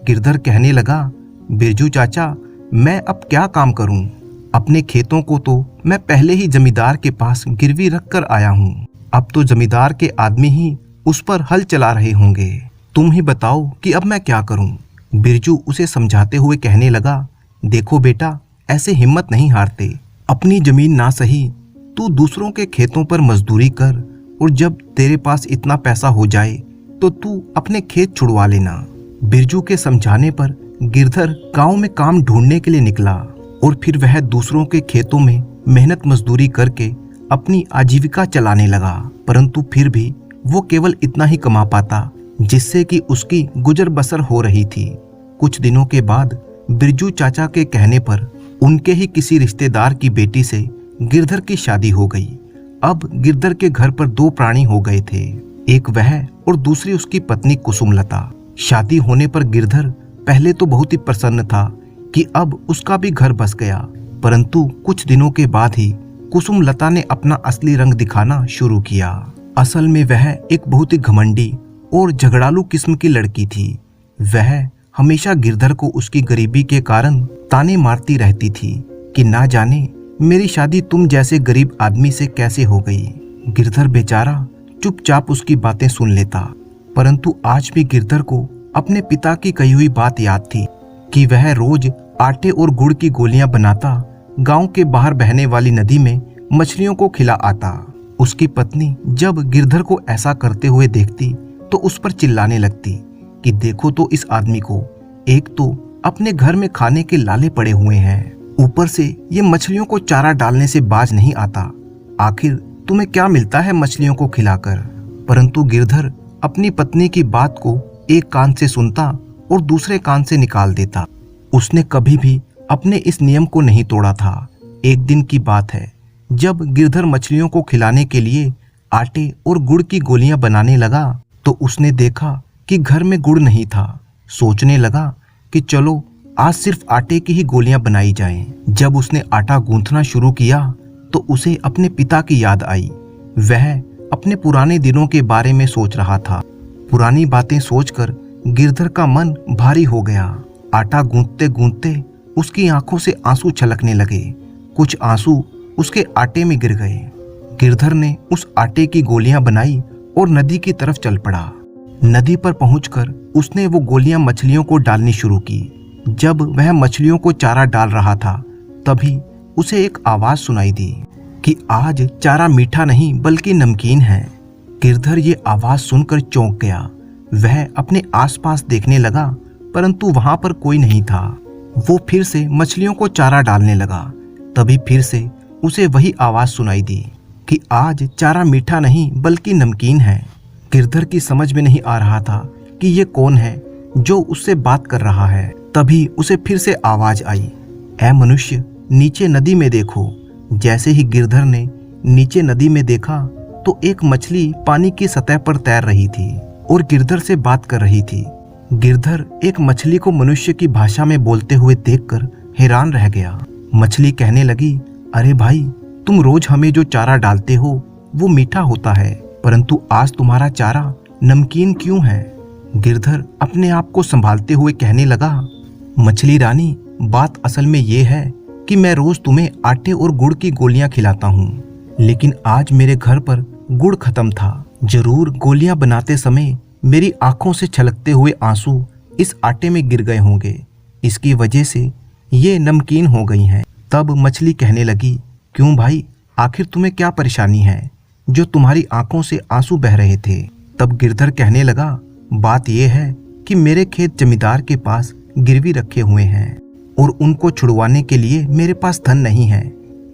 गिरधर कहने लगा, बिरजू चाचा, मैं अब क्या काम करूं? अपने खेतों को तो मैं पहले ही जमींदार के पास गिरवी रख कर आया हूं। अब तो जमींदार के आदमी ही उस पर हल चला रहे होंगे। तुम ही बताओ कि अब मैं क्या करूं? बिरजू उसे समझाते हुए कहने लगा, देखो बेटा, ऐसे हिम्मत नहीं हारते। अपनी जमीन ना सही, तू दूसरों के खेतों पर मजदूरी कर और जब तेरे पास इतना पैसा हो जाए तो तू अपने खेत छुड़वा लेना। बिरजू के समझाने पर गिरधर गांव में काम ढूंढने के लिए निकला और फिर वह दूसरों के खेतों में मेहनत मजदूरी करके अपनी आजीविका चलाने लगा। परंतु फिर भी वो केवल इतना ही कमा पाता जिससे कि उसकी गुजर बसर हो रही थी। कुछ दिनों के बाद बिरजू चाचा के कहने पर उनके ही किसी रिश्तेदार की बेटी से गिरधर की शादी हो गई। अब गिरधर के घर पर 2 प्राणी हो गए थे, एक वह और दूसरी उसकी पत्नी कुसुमलता। शादी होने पर गिरधर पहले तो बहुत ही प्रसन्न था कि अब उसका भी घर बस गया, परंतु कुछ दिनों के बाद ही कुसुमलता ने अपना असली रंग दिखाना शुरू किया। असल में वह एक बहुत ही घमंडी और झगड़ालू किस्म की लड़की थी। वह हमेशा गिरधर को उसकी गरीबी के कारण ताने मारती रहती थी कि ना जाने मेरी शादी तुम जैसे गरीब आदमी से कैसे हो गई। गिरधर बेचारा चुपचाप उसकी बातें सुन लेता, परंतु आज भी गिरधर को अपने पिता की कही हुई बात याद थी कि वह रोज आटे और गुड़ की गोलियां बनाता गांव के बाहर बहने वाली नदी में मछलियों को खिला आता। उसकी पत्नी जब गिरधर को ऐसा करते हुए देखती तो उस पर चिल्लाने लगती कि देखो तो इस आदमी को, एक तो अपने घर में खाने के लाले पड़े हुए हैं। ऊपर से ये मछलियों को चारा डालने से बाज नहीं आता। आखिर तुम्हें क्या मिलता है मछलियों को खिलाकर? परंतु गिरधर अपनी पत्नी की बात को एक कान से सुनता और दूसरे कान से निकाल देता। उसने कभी भी अपने इस नियम को नहीं तोड़ा था। एक दिन की बात है, जब गिरधर मछलियों को खिलाने के लिए आटे और गुड़ की गोलियां बनाने लगा तो उसने देखा कि घर में गुड़ नहीं था। सोचने लगा कि चलो आज सिर्फ आटे की ही गोलियां बनाई जाएं। जब उसने आटा गूंथना शुरू किया तो उसे अपने पिता की याद आई। वह अपने पुराने दिनों के बारे में सोच रहा था। पुरानी बातें सोचकर गिरधर का मन भारी हो गया। आटा गूंथते गूंथते उसकी आंखों से आंसू छलकने लगे। कुछ आंसू उसके आटे में गिर गए। गिरधर ने उस आटे की गोलियां बनाई और नदी की तरफ चल पड़ा। नदी पर पहुंचकर उसने वो गोलियां मछलियों को डालनी शुरू की। जब वह मछलियों को चारा डाल रहा था तभी उसे एक आवाज सुनाई दी कि आज चारा मीठा नहीं बल्कि नमकीन है। गिरधर ये आवाज सुनकर चौंक गया। वह अपने आसपास देखने लगा परंतु वहां पर कोई नहीं था। वो फिर से मछलियों को चारा डालने लगा। तभी फिर से उसे वही आवाज सुनाई दी कि आज चारा मीठा नहीं बल्कि नमकीन है। गिरधर की समझ में नहीं आ रहा था कि ये कौन है जो उससे बात कर रहा है। तभी उसे फिर से आवाज आई, ऐ मनुष्य, नीचे नदी में देखो। जैसे ही गिरधर ने नीचे नदी में देखा तो एक मछली पानी की सतह पर तैर रही थी और गिरधर से बात कर रही थी। गिरधर एक मछली को मनुष्य की भाषा में बोलते हुए देखकर हैरान रह गया। मछली कहने लगी, अरे भाई, तुम रोज हमें जो चारा डालते हो वो मीठा होता है, परंतु आज तुम्हारा चारा नमकीन क्यों है? गिरधर अपने आप को संभालते हुए कहने लगा, मछली रानी, बात असल में ये है कि मैं रोज तुम्हें आटे और गुड़ की गोलियां खिलाता हूँ, लेकिन आज मेरे घर पर गुड़ खत्म था। जरूर गोलियां बनाते समय मेरी आंखों से छलकते हुए आंसू इस आटे में गिर गए होंगे, इसकी वजह से ये नमकीन हो गई हैं। तब मछली कहने लगी, क्यों भाई, आखिर तुम्हें क्या परेशानी है जो तुम्हारी आंखों से आंसू बह रहे थे? तब गिरधर कहने लगा, बात यह है कि मेरे खेत जमींदार के पास गिरवी रखे हुए हैं और उनको छुड़वाने के लिए मेरे पास धन नहीं है।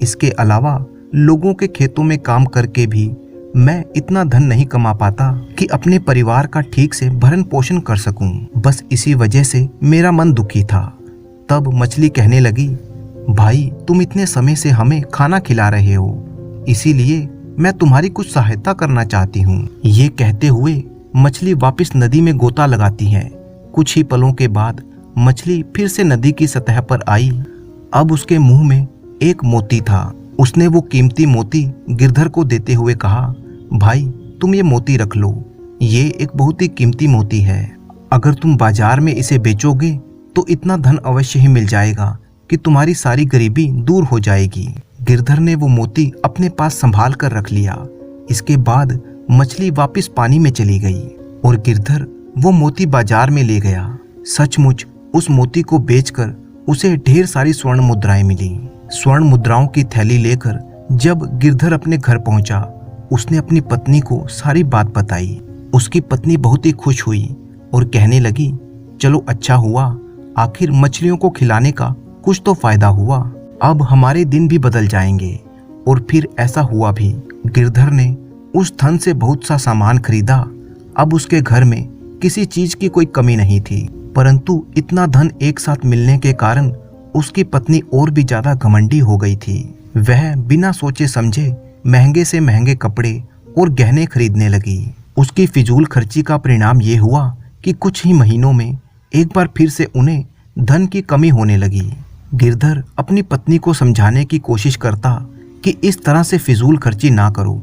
इसके अलावा लोगों के खेतों में काम करके भी मैं इतना धन नहीं कमा पाता कि अपने परिवार का ठीक से भरण पोषण कर सकूं। बस इसी वजह से मेरा मन दुखी था। तब मछली कहने लगी, भाई, तुम इतने समय से हमें खाना खिला रहे हो, इसीलिए मैं तुम्हारी कुछ सहायता करना चाहती हूँ। ये कहते हुए मछली वापस नदी में गोता लगाती है। कुछ ही पलों के बाद मछली फिर से नदी की सतह पर आई। अब उसके मुंह में एक मोती था। उसने वो कीमती मोती गिरधर को देते हुए कहा, भाई, तुम ये मोती रख लो, ये एक बहुत ही कीमती मोती है। अगर तुम बाजार में इसे बेचोगे तो इतना धन अवश्य ही मिल जाएगा कि तुम्हारी सारी गरीबी दूर हो जाएगी। गिरधर ने वो मोती अपने पास संभाल कर रख लिया। इसके बाद मछली वापस पानी में चली गई और गिरधर वो मोती बाजार में ले गया। सचमुच उस मोती को बेचकर उसे ढेर सारी स्वर्ण मुद्राएं मिली। स्वर्ण मुद्राओं की थैली लेकर जब गिरधर अपने घर पहुंचा, उसने अपनी पत्नी को सारी बात बताई। उसकी पत्नी बहुत ही खुश हुई और कहने लगी, चलो अच्छा हुआ, आखिर मछलियों को खिलाने का कुछ तो फायदा हुआ। अब हमारे दिन भी बदल जाएंगे। और फिर ऐसा हुआ भी। गिरधर ने उस धन से बहुत सा सामान खरीदा। अब उसके घर में किसी चीज की कोई कमी नहीं थी, परंतु इतना धन एक साथ मिलने के कारण उसकी पत्नी और भी ज्यादा घमंडी हो गई थी। वह बिना सोचे समझे महंगे से महंगे कपड़े और गहने खरीदने लगी। उसकी फिजूल खर्ची का परिणाम ये हुआ कि कुछ ही महीनों में एक बार फिर से उन्हें धन की कमी होने लगी। गिरधर अपनी पत्नी को समझाने की कोशिश करता कि इस तरह से फिजूल खर्ची ना करो,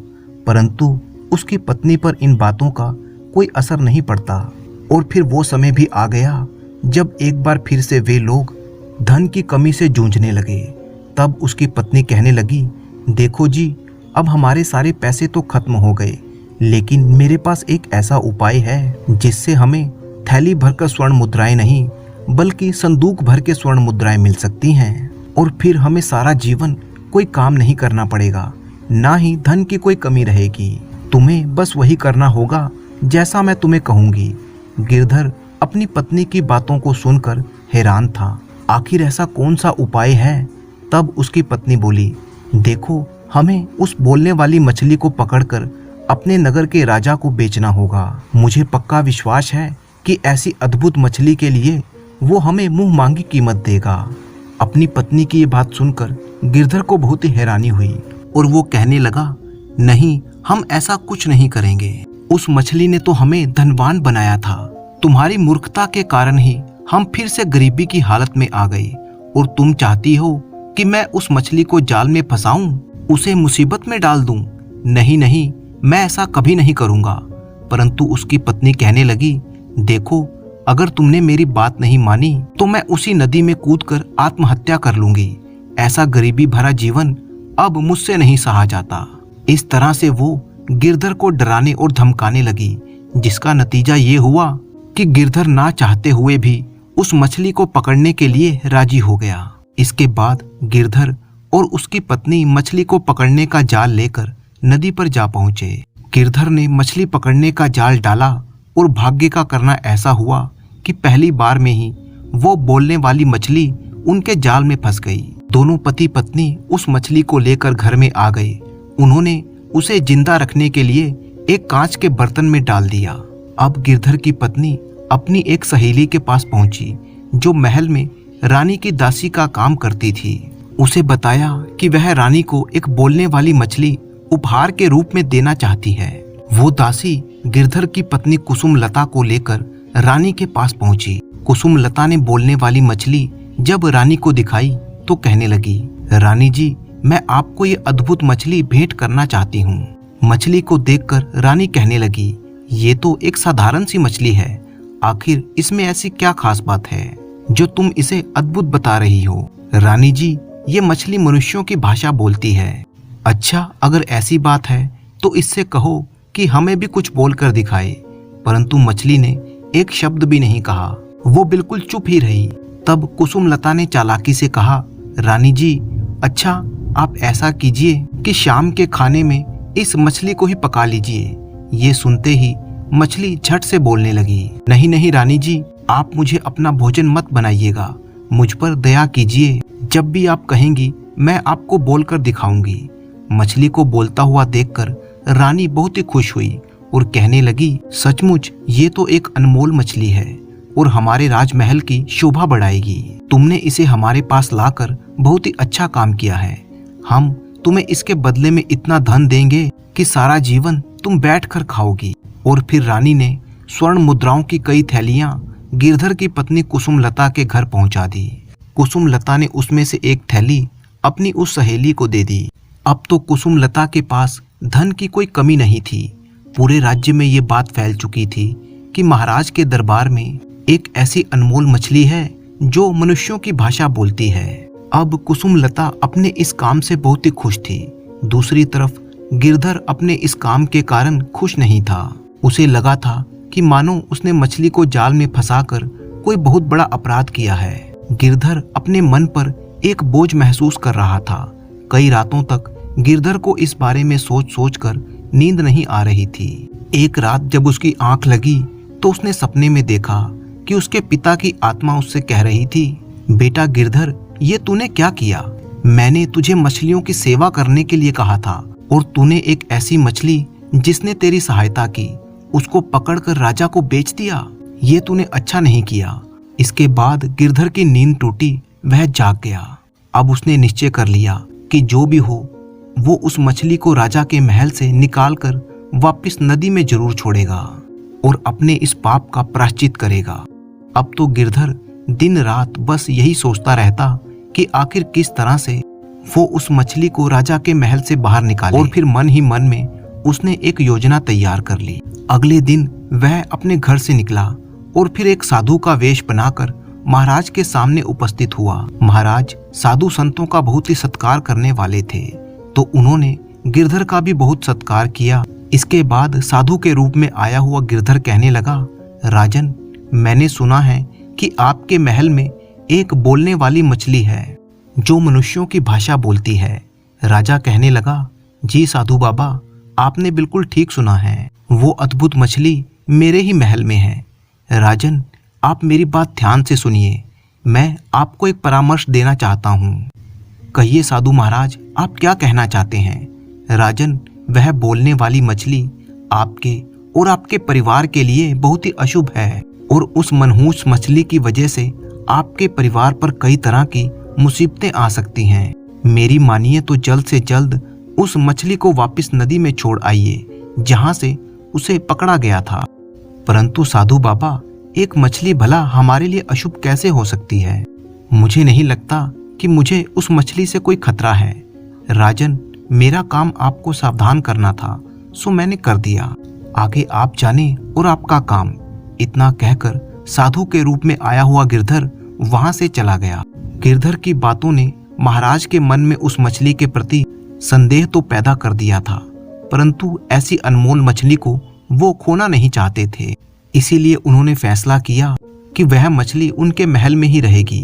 परंतु उसकी पत्नी पर इन बातों का कोई असर नहीं पड़ता। और फिर वो समय भी आ गया जब एक बार फिर से वे लोग धन की कमी से जूझने लगे। तब उसकी पत्नी कहने लगी, देखो जी, अब हमारे सारे पैसे तो खत्म हो गए, लेकिन मेरे पास एक ऐसा उपाय है जिससे हमें थैली भरकर स्वर्ण मुद्राएं नहीं बल्कि संदूक भर के स्वर्ण मुद्राएं मिल सकती हैं और फिर हमें सारा जीवन कोई काम नहीं करना पड़ेगा, ना ही धन की कोई कमी रहेगी। तुम्हें बस वही करना होगा जैसा मैं तुम्हें कहूंगी। गिरधर अपनी पत्नी की बातों को सुनकर हैरान था। आखिर ऐसा कौन सा उपाय है? तब उसकी पत्नी बोली, देखो, हमें उस बोलने वाली मछली को पकड़कर अपने नगर के राजा को बेचना होगा। मुझे पक्का विश्वास है कि ऐसी अद्भुत मछली के लिए वो हमें मुंह मांगी कीमत देगा। अपनी पत्नी की ये बात सुनकर गिरधर को बहुत ही हैरानी हुई और वो कहने लगा, नहीं, हम ऐसा कुछ नहीं करेंगे। उस मछली ने तो हमें धनवान बनाया था। तुम्हारी मूर्खता के कारण ही हम फिर से गरीबी की हालत में आ गए और तुम चाहती हो कि मैं उस मछली को जाल में फंसाऊं, उसे मुसीबत में डाल दूं। नहीं नहीं, मैं ऐसा कभी नहीं करूंगा। परंतु उसकी पत्नी कहने लगी, देखो, अगर तुमने मेरी बात नहीं मानी तो मैं उसी नदी में कूदकर आत्महत्या कर लूंगी। ऐसा गरीबी भरा जीवन अब मुझसे नहीं सहा जाता। इस तरह से वो गिरधर को डराने और धमकाने लगी, जिसका नतीजा ये हुआ कि गिरधर ना चाहते हुए भी उस मछली को पकड़ने के लिए राजी हो गया। इसके बाद गिरधर और उसकी पत्नी मछली को पकड़ने का जाल लेकर नदी पर जा पहुंचे। गिरधर ने मछली पकड़ने का जाल डाला और भाग्य का करना ऐसा हुआ कि पहली बार में ही वो बोलने वाली मछली उनके जाल में फंस गई। दोनों पति पत्नी उस मछली को लेकर घर में आ गए। उन्होंने उसे जिंदा रखने के लिए एक कांच के बर्तन में डाल दिया। अब गिरधर की पत्नी अपनी एक सहेली के पास पहुंची, जो महल में रानी की दासी का काम करती थी। उसे बताया कि वह रानी को एक बोलने वाली मछली उपहार के रूप में देना चाहती है। वो दासी गिरधर की पत्नी कुसुम लता को लेकर रानी के पास पहुंची। कुसुम लता ने बोलने वाली मछली जब रानी को दिखाई तो कहने लगी, रानी जी, मैं आपको ये अद्भुत मछली भेंट करना चाहती हूँ। मछली को देखकर रानी कहने लगी, ये तो एक साधारण सी मछली है। आखिर इसमें ऐसी क्या खास बात है जो तुम इसे अद्भुत बता रही हो? रानी जी, ये मछली मनुष्यों की भाषा बोलती है। अच्छा, अगर ऐसी बात है तो इससे कहो कि हमें भी कुछ बोलकर दिखाए। परंतु मछली ने एक शब्द भी नहीं कहा, वो बिल्कुल चुप ही रही। तब कुसुम लता ने चालाकी से कहा, रानी जी, अच्छा, आप ऐसा कीजिए कि शाम के खाने में इस मछली को ही पका लीजिए। ये सुनते ही मछली झट से बोलने लगी, नहीं नहीं रानी जी, आप मुझे अपना भोजन मत बनाइएगा, मुझ पर दया कीजिए। जब भी आप कहेंगी मैं आपको बोलकर दिखाऊंगी। मछली को बोलता हुआ देखकर रानी बहुत ही खुश हुई और कहने लगी, सचमुच ये तो एक अनमोल मछली है और हमारे राजमहल की शोभा बढ़ाएगी। तुमने इसे हमारे पास लाकर बहुत ही अच्छा काम किया है। हम तुम्हें इसके बदले में इतना धन देंगे कि सारा जीवन तुम बैठकर खाओगी। और फिर रानी ने स्वर्ण मुद्राओं की कई थैलियां गिरधर की पत्नी कुसुम लता के घर पहुंचा दी। कुसुम लता ने उसमें से एक थैली अपनी उस सहेली को दे दी। अब तो कुसुम लता के पास धन की कोई कमी नहीं थी। पूरे राज्य में ये बात फैल चुकी थी कि महाराज के दरबार में एक ऐसी अनमोल मछली है जो मनुष्यों की भाषा बोलती है। अब कुसुम लता अपने इस काम से बहुत ही खुश थी। दूसरी तरफ गिरधर अपने इस काम के कारण खुश नहीं था। उसे लगा था कि मानो उसने मछली को जाल में फंसाकर कोई बहुत बड़ा अपराध किया है। गिरधर अपने मन पर एक बोझ महसूस कर रहा था। कई रातों तक गिरधर को इस बारे में सोच सोच कर नींद नहीं आ रही थी। एक रात जब उसकी आंख लगी तो उसने सपने में देखा कि उसके पिता की आत्मा उससे कह रही थी, बेटा गिरधर, ये तूने क्या किया? मैंने तुझे मछलियों की सेवा करने के लिए कहा था और तूने एक ऐसी मछली जिसने तेरी सहायता की, उसको पकड़कर राजा को बेच दिया। ये तूने अच्छा नहीं किया। इसके बाद गिरधर की नींद टूटी, वह जाग गया। अब उसने निश्चय कर लिया कि जो भी हो वो उस मछली को राजा के महल से निकालकर वापस नदी में जरूर छोड़ेगा और अपने इस पाप का प्रायश्चित करेगा। अब तो गिरधर दिन रात बस यही सोचता रहता कि आखिर किस तरह से वो उस मछली को राजा के महल से बाहर निकाले। और फिर मन ही मन में उसने एक योजना तैयार कर ली। अगले दिन वह अपने घर से निकला और फिर एक साधु का वेश बनाकर महाराज के सामने उपस्थित हुआ। महाराज साधु संतों का बहुत ही सत्कार करने वाले थे, तो उन्होंने गिरधर का भी बहुत सत्कार किया। इसके बाद साधु के रूप में आया हुआ गिरधर कहने लगा, राजन, मैंने सुना है कि आपके महल में एक बोलने वाली मछली है जो मनुष्यों की भाषा बोलती है। राजा कहने लगा, जी साधु बाबा, आपने बिल्कुल ठीक सुना है। वो अद्भुत मछली मेरे ही महल में है। राजन, आप मेरी बात ध्यान से सुनिए। मैं आपको एक परामर्श देना चाहता हूँ। कहिए साधु महाराज, आप क्या कहना चाहते हैं? राजन, वह बोलने वाली मछली आपके और आपके परिवार के लिए बहुत ही अशुभ है और उस मनहूस मछली की वजह से आपके परिवार पर कई तरह की मुसीबतें आ सकती हैं। मेरी मानिए तो जल्द से जल्द उस मछली को वापस नदी में छोड़ आइए जहां से उसे पकड़ा गया था। परंतु साधु बाबा, एक मछली भला हमारे लिए अशुभ कैसे हो सकती है? मुझे नहीं लगता कि मुझे उस मछली से कोई खतरा है। राजन, मेरा काम आपको सावधान करना था, सो मैंने कर दिया। आगे आप जाने और आपका काम। इतना कहकर साधु के रूप में आया हुआ गिरधर वहां से चला गया। गिरधर की बातों ने महाराज के मन में उस मछली के प्रति संदेह तो पैदा कर दिया था, परंतु ऐसी अनमोल मछली को वो खोना नहीं चाहते थे। इसीलिए उन्होंने फैसला किया कि वह मछली उनके महल में ही रहेगी।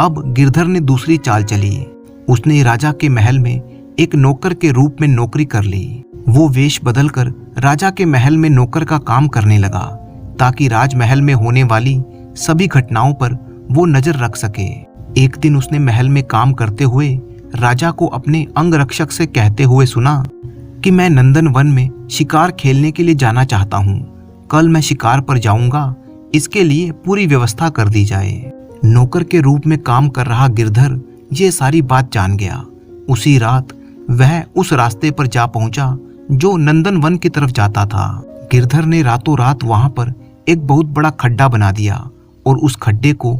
अब गिरधर ने दूसरी चाल चली। उसने राजा के महल में एक नौकर के रूप में नौकरी कर ली। वो वेश बदलकर राजा के महल में नौकर का काम करने लगा ताकि राजमहल में होने वाली सभी घटनाओं पर वो नजर रख सके। एक दिन उसने महल में काम करते हुए राजा को अपने अंगरक्षक से कहते हुए सुना कि मैं नंदन वन में शिकार खेलने के लिए जाना चाहता हूँ। कल मैं शिकार पर जाऊंगा, इसके लिए पूरी व्यवस्था कर दी जाए। नौकर के रूप में काम कर रहा गिरधर ये सारी बात जान गया। उसी रात वह उस रास्ते पर जा पहुंचा जो नंदन वन की तरफ जाता था। गिरधर ने रातों रात वहां पर एक बहुत बड़ा खड्डा बना दिया और उस खड्डे को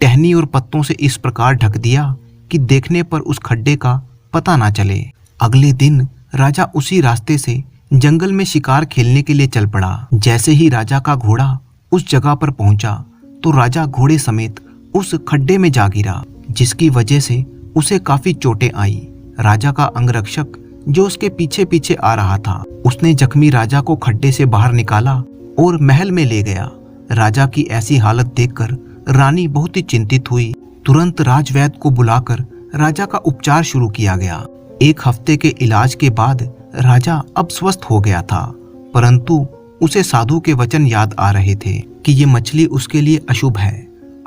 टहनी और पत्तों से इस प्रकार ढक दिया कि देखने पर उस खड्डे का पता ना चले। अगले दिन राजा उसी रास्ते से जंगल में शिकार खेलने के लिए चल पड़ा। जैसे ही राजा का घोड़ा उस जगह पर पहुंचा तो राजा घोड़े समेत उस खड्डे में जा गिरा, जिसकी वजह से उसे काफी चोटें आई। राजा का अंगरक्षक जो उसके पीछे पीछे आ रहा था, उसने जख्मी राजा को खड्डे से बाहर निकाला और महल में ले गया। राजा की ऐसी हालत देखकर रानी बहुत ही चिंतित हुई। तुरंत राजवैद्य को बुलाकर राजा का उपचार शुरू किया गया। एक हफ्ते के इलाज के बाद राजा अब स्वस्थ हो गया था, परंतु उसे साधु के वचन याद आ रहे थे कि ये मछली उसके लिए अशुभ है।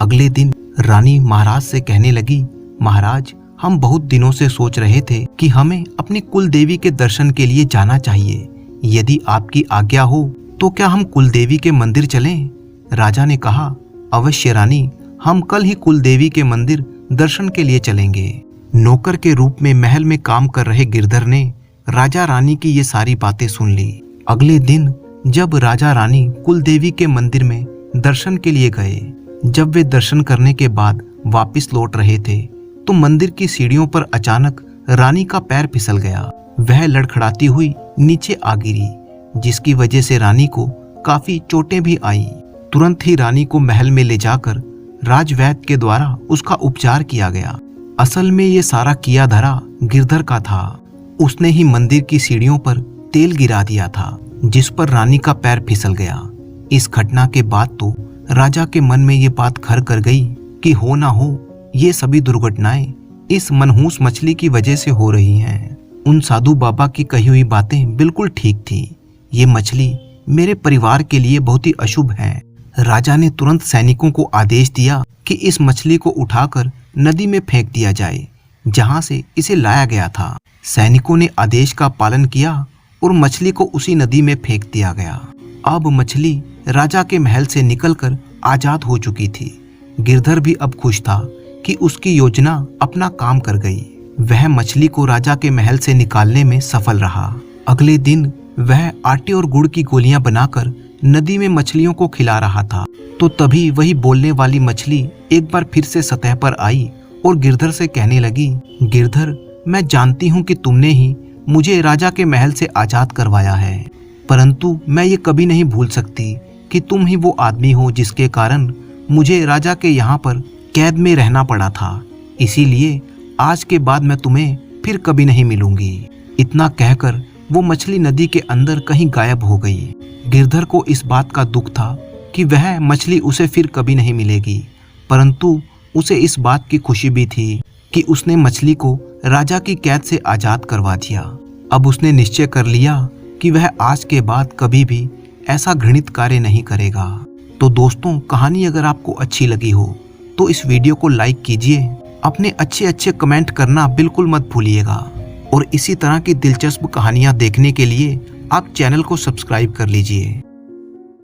अगले दिन रानी महाराज से कहने लगी, महाराज, हम बहुत दिनों से सोच रहे थे कि हमें अपनी कुल देवी के दर्शन के लिए जाना चाहिए। यदि आपकी आज्ञा हो तो क्या हम कुल देवी के मंदिर चलें? राजा ने कहा, अवश्य रानी, हम कल ही कुल देवी के मंदिर दर्शन के लिए चलेंगे। नौकर के रूप में महल में काम कर रहे गिरधर ने राजा रानी की ये सारी बातें सुन ली। अगले दिन जब राजा रानी कुल देवी के मंदिर में दर्शन के लिए गए, जब वे दर्शन करने के बाद वापस लौट रहे थे तो मंदिर की सीढ़ियों पर अचानक रानी का पैर फिसल गया। वह लड़खड़ाती हुई नीचे आ गिरी, जिसकी वजह से रानी को काफी चोटें भी आई। तुरंत ही रानी को महल में ले जाकर राजवैद्य के द्वारा उसका उपचार किया गया। असल में ये सारा किया धरा गिरधर का था। उसने ही मंदिर की सीढ़ियों पर तेल गिरा दिया था, जिस पर रानी का पैर फिसल गया। इस घटना के बाद तो राजा के मन में ये बात घर कर गई कि हो ना हो ये सभी दुर्घटनाएं इस मनहूस मछली की वजह से हो रही हैं। उन साधु बाबा की कही हुई बातें बिल्कुल ठीक थी। ये मछली मेरे परिवार के लिए बहुत ही अशुभ है। राजा ने तुरंत सैनिकों को आदेश दिया कि इस मछली को उठाकर नदी में फेंक दिया जाए, जहां से इसे लाया गया था। सैनिकों ने आदेश का पालन किया और मछली को उसी नदी में फेंक दिया गया। अब मछली राजा के महल से निकलकर आजाद हो चुकी थी। गिरधर भी अब खुश था कि उसकी योजना अपना काम कर गई। वह मछली को राजा के महल से निकालने में सफल रहा। अगले दिन वह आटे और गुड़ की गोलियां बनाकर नदी में मछलियों को खिला रहा था, तो तभी वही बोलने वाली मछली एक बार फिर से सतह पर आई और गिरधर से कहने लगी, गिरधर, मैं जानती हूँ कि तुमने ही मुझे राजा के महल से आजाद करवाया है, परंतु मैं ये कभी नहीं भूल सकती कि तुम ही वो आदमी हो जिसके कारण मुझे राजा के यहाँ पर कैद में रहना पड़ा था। इसीलिए आज के बाद मैं तुम्हें फिर कभी नहीं मिलूंगी। इतना कहकर वो मछली नदी के अंदर कहीं गायब हो गई। गिरधर को इस बात का दुख था कि वह मछली उसे फिर कभी नहीं मिलेगी, परंतु उसे इस बात की खुशी भी थी कि उसने मछली को राजा की कैद से आजाद करवा दिया। अब उसने निश्चय कर लिया कि वह आज के बाद कभी भी ऐसा घृणित कार्य नहीं करेगा। तो दोस्तों, कहानी अगर आपको अच्छी लगी हो तो इस वीडियो को लाइक कीजिए, अपने अच्छे अच्छे कमेंट करना बिल्कुल मत भूलिएगा और इसी तरह की दिलचस्प कहानियाँ देखने के लिए आप चैनल को सब्सक्राइब कर लीजिए।